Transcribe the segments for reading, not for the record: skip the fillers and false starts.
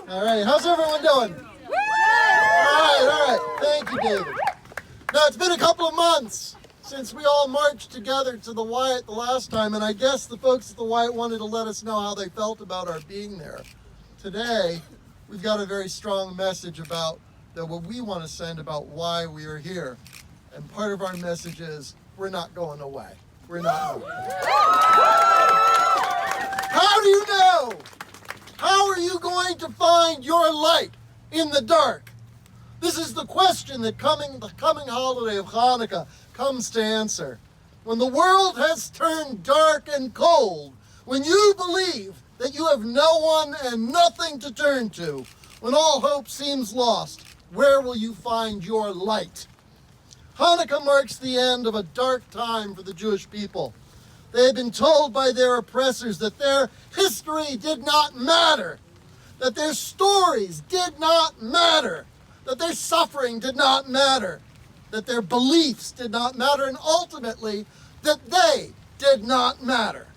All right, how's everyone doing? All right. Thank you, David. Now, it's been a couple of months since we all marched together to the Wyatt the last time, and I guess the folks at the Wyatt wanted to let us know how they felt about our being there. Today, we've got a very strong message about what we want to send about why we are here. And part of our message is, we're not going away. We're not going away. How do you know? How are you going to find your light in the dark? This is the question that the coming holiday of Hanukkah comes to answer. When the world has turned dark and cold, when you believe that you have no one and nothing to turn to, when all hope seems lost, where will you find your light? Hanukkah marks the end of a dark time for the Jewish people. They had been told by their oppressors that their history did not matter, that their stories did not matter, that their suffering did not matter, that their beliefs did not matter, and ultimately, that they did not matter.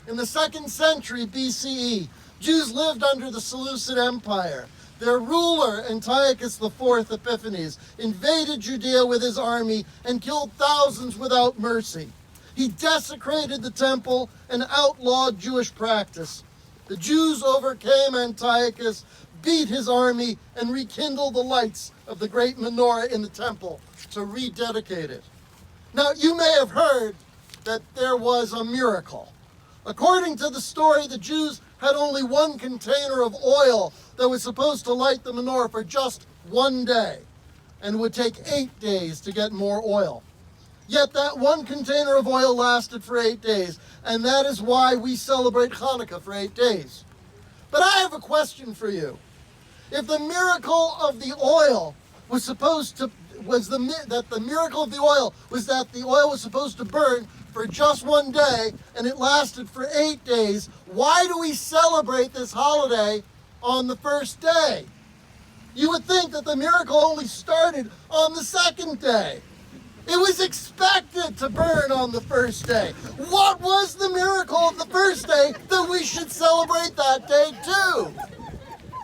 In the 2nd century BCE, Jews lived under the Seleucid Empire. Their ruler, Antiochus IV Epiphanes, invaded Judea with his army and killed thousands without mercy. He desecrated the temple and outlawed Jewish practice. The Jews overcame Antiochus, beat his army, and rekindled the lights of the great menorah in the temple to rededicate it. Now, you may have heard that there was a miracle. According to the story, the Jews had only one container of oil that was supposed to light the menorah for just one day, and it would take 8 days to get more oil. Yet that one container of oil lasted for 8 days, and that is why we celebrate Hanukkah for 8 days. But I have a question for you. If the miracle of the oil was that the miracle of the oil was that the oil was supposed to burn for just one day and it lasted for 8 days, why do we celebrate this holiday on the first day? You would think that the miracle only started on the second day. It was expected to burn on the first day. What was the miracle of the first day that we should celebrate that day too?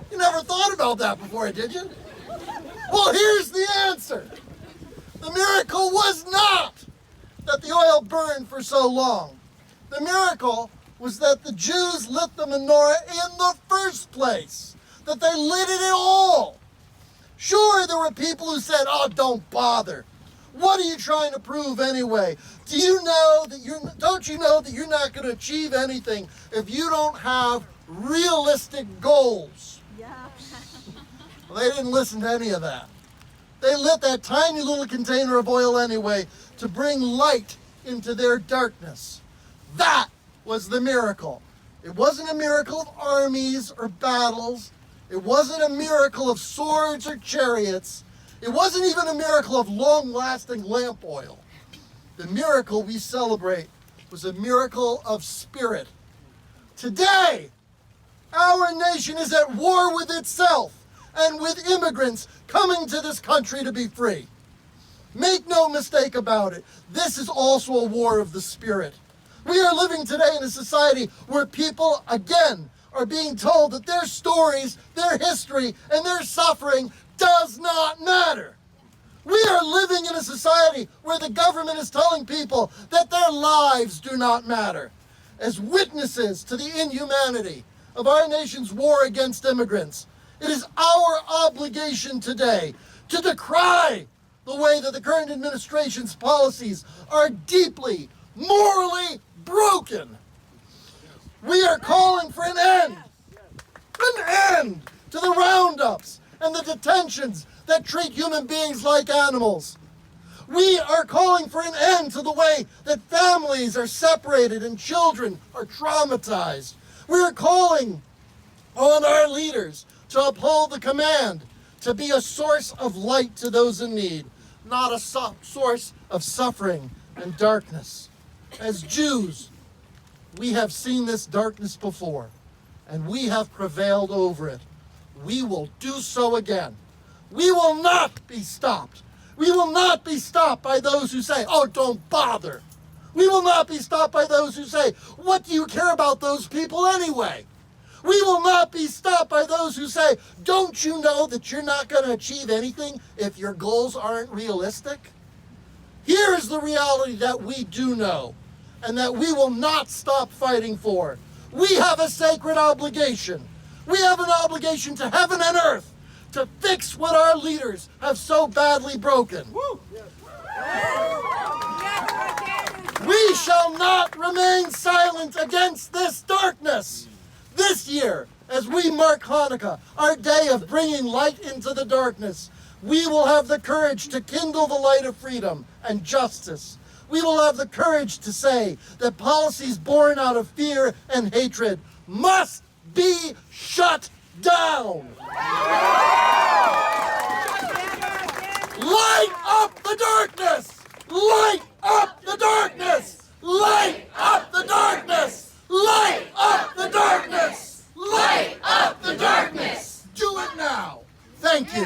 You never thought about that before, did you? Well, here's the answer. The miracle was not that the oil burned for so long. The miracle was that the Jews lit the menorah in the first place, that they lit it at all. Sure, there were people who said, "Oh, don't bother. What are you trying to prove anyway? Don't you know that you're not going to achieve anything if you don't have realistic goals?" Yeah. Well, they didn't listen to any of that. They lit that tiny little container of oil anyway to bring light into their darkness. That was the miracle. It wasn't a miracle of armies or battles. It wasn't a miracle of swords or chariots. It wasn't even a miracle of long-lasting lamp oil. The miracle we celebrate was a miracle of spirit. Today, our nation is at war with itself and with immigrants coming to this country to be free. Make no mistake about it, this is also a war of the spirit. We are living today in a society where people, again, are being told that their stories, their history, and their suffering does not matter. We are living in a society where the government is telling people that their lives do not matter. As witnesses to the inhumanity of our nation's war against immigrants, it is our obligation today to decry the way that the current administration's policies are deeply, morally broken. We are calling for an end to the roundups and the detentions that treat human beings like animals. We are calling for an end to the way that families are separated and children are traumatized. We are calling on our leaders to uphold the command to be a source of light to those in need, not a source of suffering and darkness. As Jews, we have seen this darkness before, and we have prevailed over it. We will do so again. We will not be stopped. We will not be stopped by those who say, "Oh, don't bother." We will not be stopped by those who say, "What do you care about those people anyway?" We will not be stopped by those who say, don't you know that you're not going to achieve anything if your goals aren't realistic? Here is the reality that we do know, and that we will not stop fighting for. We have a sacred obligation. We have an obligation to heaven and earth to fix what our leaders have so badly broken. Woo. We shall not remain silent against this darkness. This year, as we mark Hanukkah, our day of bringing light into the darkness, we will have the courage to kindle the light of freedom and justice. We will have the courage to say that policies born out of fear and hatred must be shut down. Light up the darkness! Light up the darkness! Light up the darkness! Light up the darkness! Light up the darkness! Do it now! Thank you.